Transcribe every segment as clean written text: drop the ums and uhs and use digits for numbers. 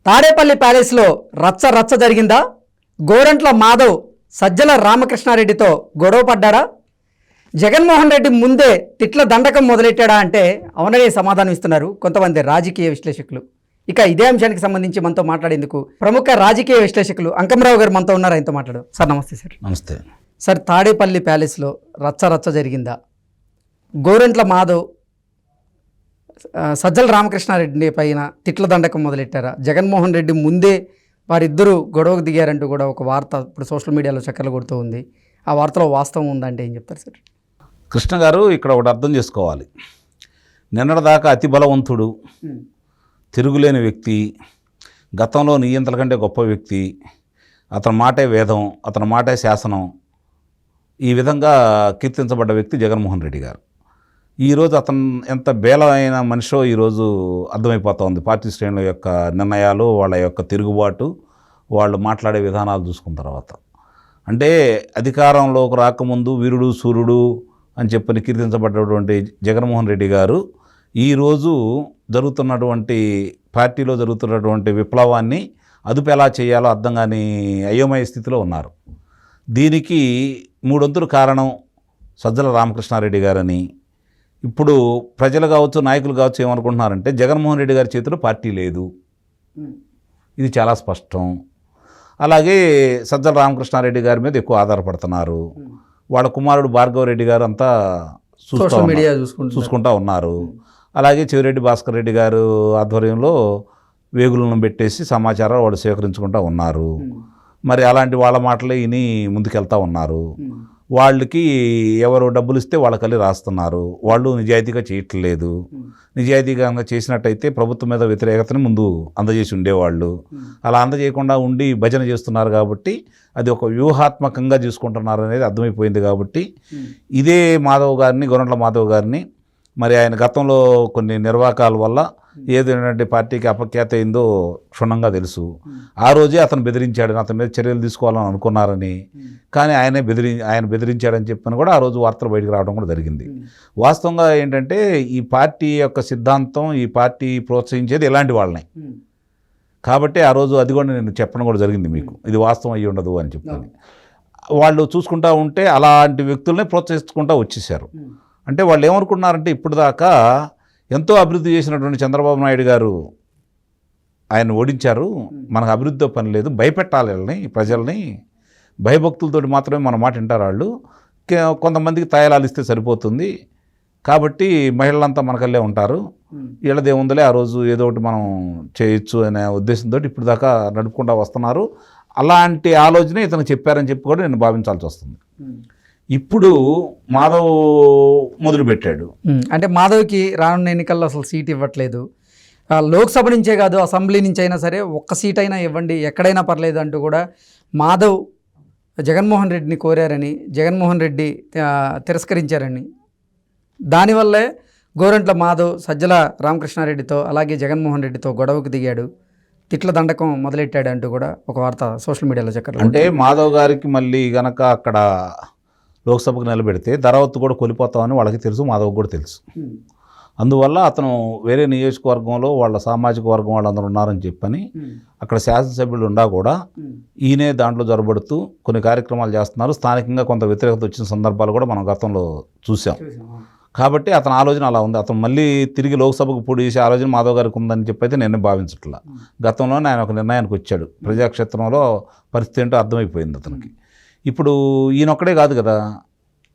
తాడేపల్లి ప్యాలెస్లో రచ్చ రచ్చ జరిగిందా? గోరంట్ల మాధవ్ సజ్జల రామకృష్ణారెడ్డితో గొడవ పడ్డాడా? జగన్మోహన్ రెడ్డి ముందే తిట్ల దండకం మొదలెట్టాడా అంటే అవుననే సమాధానం ఇస్తున్నారు కొంతమంది రాజకీయ విశ్లేషకులు. ఇక ఇదే అంశానికి సంబంధించి మనతో మాట్లాడేందుకు ప్రముఖ రాజకీయ విశ్లేషకులు అంకమరావు గారు మనతో ఉన్నారు. ఆయనతో మాట్లాడు. సార్ నమస్తే. సార్ నమస్తే. సార్, తాడేపల్లి ప్యాలెస్లో రచ్చ రచ్చ జరిగిందా? గోరంట్ల మాధవ్ సజ్జల రామకృష్ణారెడ్డి పైన తిట్ల దండకం మొదలెట్టారా? జగన్మోహన్ రెడ్డి ముందే వారిద్దరూ గొడవకు దిగారంటూ కూడా ఒక వార్త ఇప్పుడు సోషల్ మీడియాలో చక్కర్లు కొడుతూ ఉంది. ఆ వార్తలో వాస్తవం ఉందంటే ఏం చెప్తారు సార్? కృష్ణ గారు, ఇక్కడ ఒకటి అర్థం చేసుకోవాలి. నిన్నటిదాకా అతి బలవంతుడు, తిరుగులేని వ్యక్తి, గతంలో నియంత్రణ కంటే గొప్ప వ్యక్తి, అతని మాటే వేదం, అతని మాటే శాసనం, ఈ విధంగా కీర్తించబడ్డ వ్యక్తి జగన్మోహన్ రెడ్డి గారు. ఈరోజు అతను ఎంత బేలమైన మనిషో ఈరోజు అర్థమైపోతూ ఉంది. పార్టీ శ్రేణుల యొక్క నిర్ణయాలు, వాళ్ళ యొక్క తిరుగుబాటు, వాళ్ళు మాట్లాడే విధానాలు చూసుకున్న తర్వాత. అంటే అధికారంలోకి రాకముందు వీరుడు సూర్యుడు అని చెప్పని కీర్తించబడ్డటువంటి జగన్మోహన్ రెడ్డి గారు ఈరోజు జరుగుతున్నటువంటి పార్టీలో జరుగుతున్నటువంటి విప్లవాన్ని అదుపు ఎలా చేయాలో అర్థం కాని అయోమయ స్థితిలో ఉన్నారు. దీనికి మూడొంతులు కారణం సజ్జల రామకృష్ణారెడ్డి గారని ఇప్పుడు ప్రజలు కావచ్చు, నాయకులు కావచ్చు ఏమనుకుంటున్నారంటే జగన్మోహన్ రెడ్డి గారి చేతిలో పార్టీ లేదు, ఇది చాలా స్పష్టం. అలాగే సజ్జల రామకృష్ణారెడ్డి గారి మీద ఎక్కువ ఆధారపడుతున్నారు. వాళ్ళ కుమారుడు భార్గవ రెడ్డి గారు అంతా చూసుకుంటూ ఉన్నారు. అలాగే చెవిరెడ్డి భాస్కర్ రెడ్డి గారు ఆధ్వర్యంలో వేగులను పెట్టేసి సమాచారం వాళ్ళు సేకరించుకుంటూ ఉన్నారు. మరి అలాంటి వాళ్ళ మాటలే విని ముందుకెళ్తూ ఉన్నారు. వాళ్ళకి ఎవరు డబ్బులు ఇస్తే వాళ్ళకల్లి రాస్తున్నారు. వాళ్ళు నిజాయితీగా చేయట్లేదు. నిజాయితీగా చేసినట్టయితే ప్రభుత్వం మీద వ్యతిరేకతని ముందు అందజేసి ఉండేవాళ్ళు. అలా అందజేయకుండా ఉండి భజన చేస్తున్నారు కాబట్టి అది ఒక వ్యూహాత్మకంగా చూసుకుంటున్నారు అనేది అర్థమైపోయింది. కాబట్టి ఇదే మాధవ్ గారిని, గోరంట్ల మాధవ్ గారిని, మరి ఆయన గతంలో కొన్ని నిర్వాకాల వల్ల ఏదైనా పార్టీకి అపఖ్యాత అయిందో క్షుణ్ణంగా తెలుసు. ఆ రోజే అతను బెదిరించాడని, అతని మీద చర్యలు తీసుకోవాలని అనుకున్నారని, కానీ ఆయన బెదిరించాడని చెప్పని కూడా ఆ రోజు వార్తలు బయటకు రావడం కూడా జరిగింది. వాస్తవంగా ఏంటంటే ఈ పార్టీ యొక్క సిద్ధాంతం, ఈ పార్టీ ప్రోత్సహించేది ఇలాంటి వాళ్ళని. కాబట్టి ఆ రోజు అది కూడా నేను చెప్పడం కూడా జరిగింది మీకు, ఇది వాస్తవం అయ్యి ఉండదు అని చెప్పని. వాళ్ళు చూసుకుంటూ ఉంటే అలాంటి వ్యక్తుల్ని ప్రోత్సహించుకుంటూ వచ్చేసారు. అంటే వాళ్ళు ఏమనుకున్నారంటే ఇప్పుడు దాకా ఎంతో అభివృద్ధి చేసినటువంటి చంద్రబాబు నాయుడు గారు ఆయన ఓడించారు, మనకు అభివృద్ధితో పని లేదు, భయపెట్టాలి వాళ్ళని, ప్రజల్ని భయభక్తులతోటి మాత్రమే మన మాట వింటారు వాళ్ళు, కొంతమందికి తాయలాలు ఇస్తే సరిపోతుంది, కాబట్టి మహిళలంతా మనకల్లే ఉంటారు, వీళ్ళదేముందలే ఆ రోజు ఏదో ఒకటి మనం చేయొచ్చు అనే ఉద్దేశంతో ఇప్పుడు దాకా నడుపుకుంటూ వస్తున్నారు. అలాంటి ఆలోచనే ఇతను చెప్పారని చెప్పి కూడా నేను భావించాల్సి వస్తుంది. ఇప్పుడు మాధవ్ మొదలుపెట్టాడు. అంటే మాధవ్కి రానున్న ఎన్నికల్లో అసలు సీట్ ఇవ్వట్లేదు, లోక్సభ నుంచే కాదు అసెంబ్లీ నుంచి అయినా సరే ఒక్క సీట్ అయినా ఇవ్వండి, ఎక్కడైనా పర్లేదు అంటూ కూడా మాధవ్ జగన్మోహన్ రెడ్డిని కోరారని, జగన్మోహన్ రెడ్డి తిరస్కరించారని, దానివల్లే గోరంట్ల మాధవ్ సజ్జల రామకృష్ణారెడ్డితో అలాగే జగన్మోహన్ రెడ్డితో గొడవకు దిగాడు, తిట్ల దండకం మొదలెట్టాడు అంటూ కూడా ఒక వార్త సోషల్ మీడియాలో చక్కర్లు. అంటే మాధవ్ గారికి మళ్ళీ గనక అక్కడ లోక్సభకు నిలబెడితే ధరావత్తు కూడా కోల్పోతామని వాళ్ళకి తెలుసు, మాధవ్ కూడా తెలుసు. అందువల్ల అతను వేరే నియోజకవర్గంలో వాళ్ళ సామాజిక వర్గం వాళ్ళందరూ ఉన్నారని చెప్పని అక్కడ శాసనసభ్యులు ఉండా కూడా ఈయనే దాంట్లో జొరబడుతూ కొన్ని కార్యక్రమాలు చేస్తున్నారు. స్థానికంగా కొంత వ్యతిరేకత వచ్చిన సందర్భాలు కూడా మనం గతంలో చూసాం. కాబట్టి అతని ఆలోచన అలా ఉంది. అతను మళ్ళీ తిరిగి లోక్సభకు పోటీ చేసే ఆలోచన మాధవ్ గారికి ఉందని చెప్పైతే నేను భావించట్లా. గతంలోనే ఆయన ఒక నిర్ణయానికి వచ్చాడు, ప్రజాక్షేత్రంలో పరిస్థితి ఏంటో అర్థమైపోయింది అతనికి. ఇప్పుడు ఈయనొక్కడే కాదు కదా,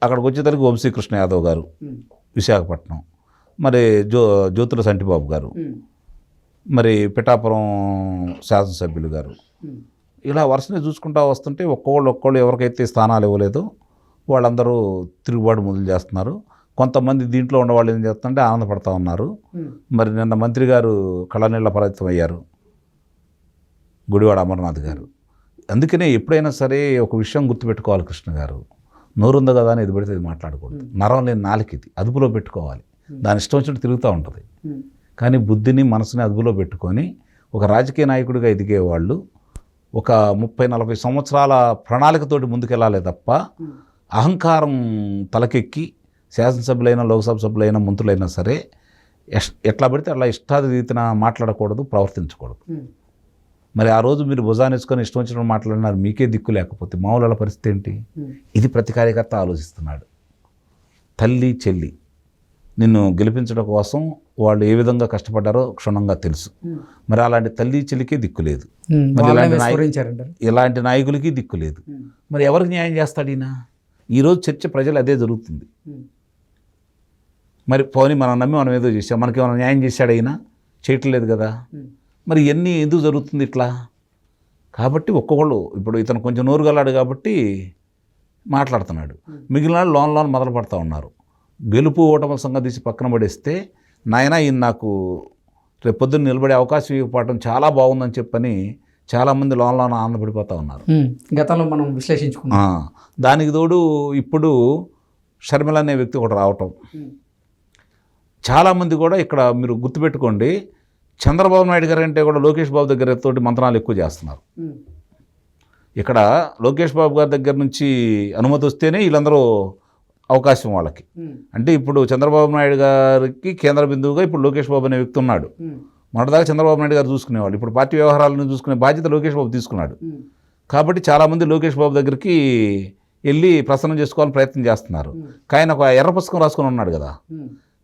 అక్కడికి వచ్చేసరికి వంశీకృష్ణ యాదవ్ గారు విశాఖపట్నం, మరి జ్యోతుల సంటిబాబు గారు, మరి పిఠాపురం శాసనసభ్యులు గారు, ఇలా వరుసనే చూసుకుంటూ వస్తుంటే ఒక్కోళ్ళు ఎవరికైతే స్థానాలు ఇవ్వలేదో వాళ్ళందరూ తిరుగుబాటు మొదలు చేస్తున్నారు. కొంతమంది దీంట్లో ఉన్నవాళ్ళు ఏం చేస్తుంటే ఆనందపడతా ఉన్నారు. మరి నిన్న మంత్రి గారు కళనీళ్ళ పరిమితం అయ్యారు, గుడివాడ అమర్నాథ్ గారు. అందుకనే ఎప్పుడైనా సరే ఒక విషయం గుర్తుపెట్టుకోవాలి కృష్ణ గారు, నోరుంది కదా అని ఇది పెడితే ఇది మాట్లాడకూడదు. నరం లేని నాలుక ఇది, అదుపులో పెట్టుకోవాలి. దాని ఇష్టం వచ్చినట్టు తిరుగుతూ ఉంటుంది. కానీ బుద్ధిని మనసుని అదుపులో పెట్టుకొని ఒక రాజకీయ నాయకుడిగా ఎదిగేవాళ్ళు ఒక 30-40 సంవత్సరాల ప్రణాళికతోటి ముందుకెళ్ళాలి తప్ప అహంకారం తలకెక్కి శాసనసభ్యులైనా, లోక్సభ సభ్యులైనా, మంత్రులైనా సరే ఎట్లా పడితే అట్లా ఇష్టాది రీతిన మాట్లాడకూడదు, ప్రవర్తించకూడదు. మరి ఆ రోజు మీరు భుజానేసుకొని ఇష్టం వచ్చినట్టు మాట్లాడినారు, మీకే దిక్కు లేకపోతే మామూలు పరిస్థితి ఏంటి? ఇది ప్రతి కార్యకర్త ఆలోచిస్తున్నాడు. తల్లి చెల్లి నిన్ను గెలిపించడం కోసం వాళ్ళు ఏ విధంగా కష్టపడ్డారో క్షుణ్ణంగా తెలుసు. మరి అలాంటి తల్లి చెల్లికే దిక్కు లేదు, మరి ఇలాంటి నాయకులకి దిక్కు లేదు. మరి ఎవరికి న్యాయం చేస్తాడు ఈయన? ఈరోజు చర్చ ప్రజలు అదే జరుగుతుంది. మరి పోనీ మనం నమ్మి మనం ఏదో చేసాం, మనకి ఏమైనా న్యాయం చేశాడు అయినా? చేయట్లేదు కదా. మరి ఇవన్నీ ఎందుకు జరుగుతుంది ఇట్లా? కాబట్టి ఒక్కొక్కళ్ళు ఇప్పుడు ఇతను కొంచెం నోరు గలాడు కాబట్టి మాట్లాడుతున్నాడు, మిగిలిన వాళ్ళు లోన్ మొదలు పడుతూ ఉన్నారు. గెలుపు ఓటముల సంగతి తీసి పక్కన పడేస్తే, నాయనా ఈయన నాకు రేపు పొద్దున్న నిలబడే అవకాశం ఇవ్వకపోవడం చాలా బాగుందని చెప్పని చాలామంది లోన్ ఆనందపడిపోతూ ఉన్నారు. గతంలో మనం విశ్లేషించుకున్నాం. దానికి తోడు ఇప్పుడు షర్మిల అనే వ్యక్తి ఒకటి రావటం, చాలామంది కూడా ఇక్కడ మీరు గుర్తుపెట్టుకోండి, చంద్రబాబు నాయుడు గారు అంటే కూడా లోకేష్ బాబు దగ్గర తోటి మంత్రాలు ఎక్కువ చేస్తున్నారు. ఇక్కడ లోకేష్ బాబు గారి దగ్గర నుంచి అనుమతి వస్తేనే వీళ్ళందరూ అవకాశం వాళ్ళకి. అంటే ఇప్పుడు చంద్రబాబు నాయుడు గారికి కేంద్ర బిందువుగా ఇప్పుడు లోకేష్ బాబు అనే వ్యక్తి ఉన్నాడు. మొన్నటిదాకా చంద్రబాబు నాయుడు గారు చూసుకునేవాళ్ళు, ఇప్పుడు పార్టీ వ్యవహారాలను చూసుకునే బాధ్యత లోకేష్ బాబు తీసుకున్నాడు. కాబట్టి చాలామంది లోకేష్ బాబు దగ్గరికి వెళ్ళి ప్రసన్నం చేసుకోవాలని ప్రయత్నం చేస్తున్నారు. కానీ ఒక ఎర్ర పుస్తకం రాసుకొని ఉన్నాడు కదా,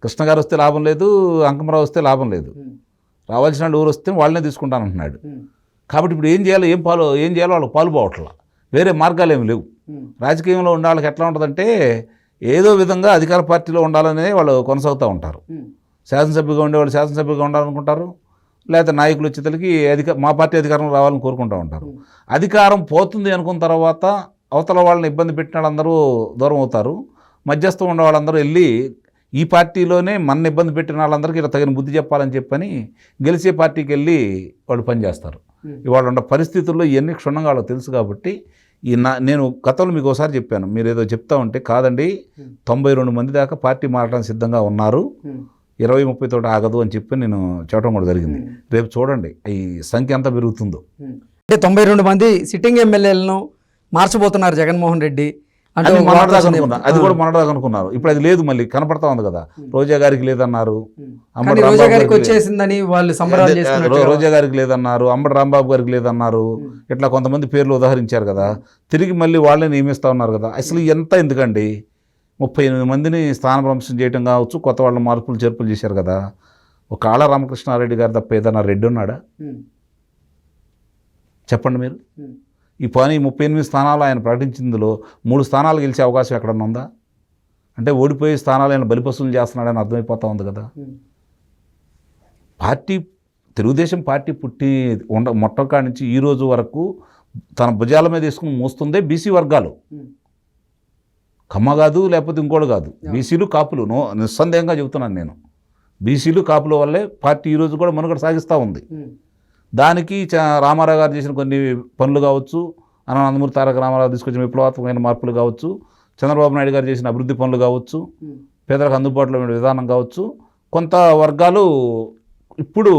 కృష్ణ గారు వస్తే లాభం లేదు, అంకమరావు వస్తే లాభం లేదు, రావాల్సిన ఊరు వస్తే వాళ్ళనే తీసుకుంటానంటున్నాడు. కాబట్టి ఇప్పుడు ఏం చేయాలో వాళ్ళకి పాలు పోవట్లా, వేరే మార్గాలు ఏమి లేవు. రాజకీయంలో ఉండే వాళ్ళకి ఎట్లా ఉంటుందంటే, ఏదో విధంగా అధికార పార్టీలో ఉండాలనే వాళ్ళు కొనసాగుతూ ఉంటారు. శాసనసభ్యుగా ఉండేవాళ్ళు శాసనసభ్యుగా ఉండాలనుకుంటారు, లేకపోతే నాయకులు వచ్చేతలకి మా పార్టీ అధికారం రావాలని కోరుకుంటూ ఉంటారు. అధికారం పోతుంది అనుకున్న తర్వాత అవతల వాళ్ళని ఇబ్బంది పెట్టిన వాళ్ళందరూ దూరం అవుతారు. మధ్యస్థం ఉండే వాళ్ళందరూ వెళ్ళి ఈ పార్టీలోనే మన ఇబ్బంది పెట్టిన వాళ్ళందరికీ ఇలా తగిన బుద్ధి చెప్పాలని చెప్పని గెలిచే పార్టీకి వెళ్ళి వాళ్ళు పనిచేస్తారు. ఇవాళ ఉన్న పరిస్థితుల్లో ఇవన్నీ క్షుణ్ణంగా వాళ్ళకి తెలుసు. కాబట్టి నేను గతంలో మీకు ఒకసారి చెప్పాను, మీరు ఏదో చెప్తా ఉంటే కాదండి, 92 మంది దాకా పార్టీ మారడానికి సిద్ధంగా ఉన్నారు, 20-30 తోటి ఆగదు అని చెప్పి నేను చెప్పడం కూడా జరిగింది. రేపు చూడండి ఈ సంఖ్య ఎంత పెరుగుతుందో. అంటే 92 మంది సిట్టింగ్ ఎమ్మెల్యేలను మార్చబోతున్నారు జగన్మోహన్ రెడ్డి అంటే అది కూడా మొన్నటిదాకా అనుకున్నారు. ఇప్పుడు అది లేదు, మళ్ళీ కనపడతా ఉంది కదా. రోజా గారికి లేదన్నారు, రోజా గారికి వచ్చేసిందని వాళ్ళు సంబరాలు చేసుకున్నారు. రోజా గారికి లేదన్నారు, అంబటి రాంబాబు గారికి లేదన్నారు, ఇట్లా కొంతమంది పేర్లు ఉదాహరించారు కదా. తిరిగి మళ్ళీ వాళ్ళని నియమిస్తూ ఉన్నారు కదా. అసలు ఎంత ఎందుకండి, 38 మందిని స్థానభ్రంశం చేయడం కావచ్చు, కొత్త వాళ్ళ మార్పులు చేర్పులు చేశారు కదా. ఒక ఆళ్ళ రామకృష్ణారెడ్డి గారు తప్ప ఏదన్నా రెడ్డి ఉన్నాడా చెప్పండి మీరు? ఈ 38 స్థానాలు ఆయన ప్రకటించిందిలో 3 స్థానాలు గెలిచే అవకాశం ఎక్కడన్నా ఉందా? అంటే ఓడిపోయే స్థానాలు ఆయన బలిపశువులు చేస్తున్నాడని అర్థమైపోతా ఉంది కదా. తెలుగుదేశం పార్టీ పుట్టి మొట్టకాడి నుంచి ఈ రోజు వరకు తన భుజాల మీద తీసుకుని మోస్తుందే బీసీ వర్గాలు. కమ్మ కాదు, లేకపోతే ఇంకోటి కాదు, బీసీలు కాపులు. నిస్సందేహంగా చెబుతున్నాను నేను. బీసీలు కాపుల వల్లే పార్టీ ఈరోజు కూడా మనుగడ సాగిస్తూ ఉంది. దానికి రామారావు గారు చేసిన కొన్ని పనులు కావచ్చు, నందమూరి తారక రామారావు తీసుకొచ్చిన విప్లవాత్మకమైన మార్పులు కావచ్చు, చంద్రబాబు నాయుడు గారు చేసిన అభివృద్ధి పనులు కావచ్చు, పేదలకు అందుబాటులో ఉండే విధానం కావచ్చు, కొంత వర్గాలు ఇప్పుడు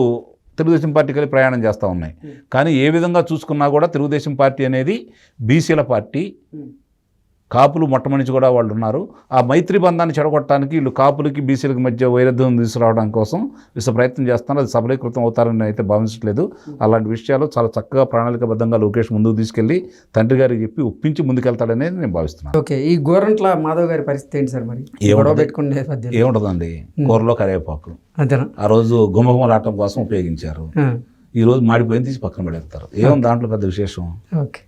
తెలుగుదేశం పార్టీకి వెళ్ళి ప్రయాణం చేస్తూ ఉన్నాయి. కానీ ఏ విధంగా చూసుకున్నా కూడా తెలుగుదేశం పార్టీ అనేది బీసీల పార్టీ. కాపులు మొట్టమొదటి కూడా వాళ్ళు ఉన్నారు. ఆ మైత్రి బంధాన్ని చెడగొట్టడానికి వీళ్ళు కాపులకి బీసీలకి మధ్య వైరుధ్యం తీసుకురావడం కోసం ప్రయత్నం చేస్తున్నారు. అది సఫలీకృతం అవుతారని అయితే భావించట్లేదు. అలాంటి విషయాలు చాలా చక్కగా ప్రణాళికబద్ధంగా లోకేష్ ముందుకు తీసుకెళ్లి తండ్రి గారికి చెప్పి ఒప్పించి ముందుకెళ్తాడనేది నేను భావిస్తున్నాను. ఓకే, ఈ గోరంట్ల మాధవ్ గారి పరిస్థితి ఏంటి సార్? మరి ఏముంటుందండి, కూరలో కరివేపాకు అంతేనా? ఆ రోజు గుమ్మగుమ్మలాటం కోసం ఉపయోగించారు, ఈ రోజు మాడిపోయింది తీసి పక్కన పడేస్తారు. ఏముంది దాంట్లో పెద్ద విశేషం? ఓకే.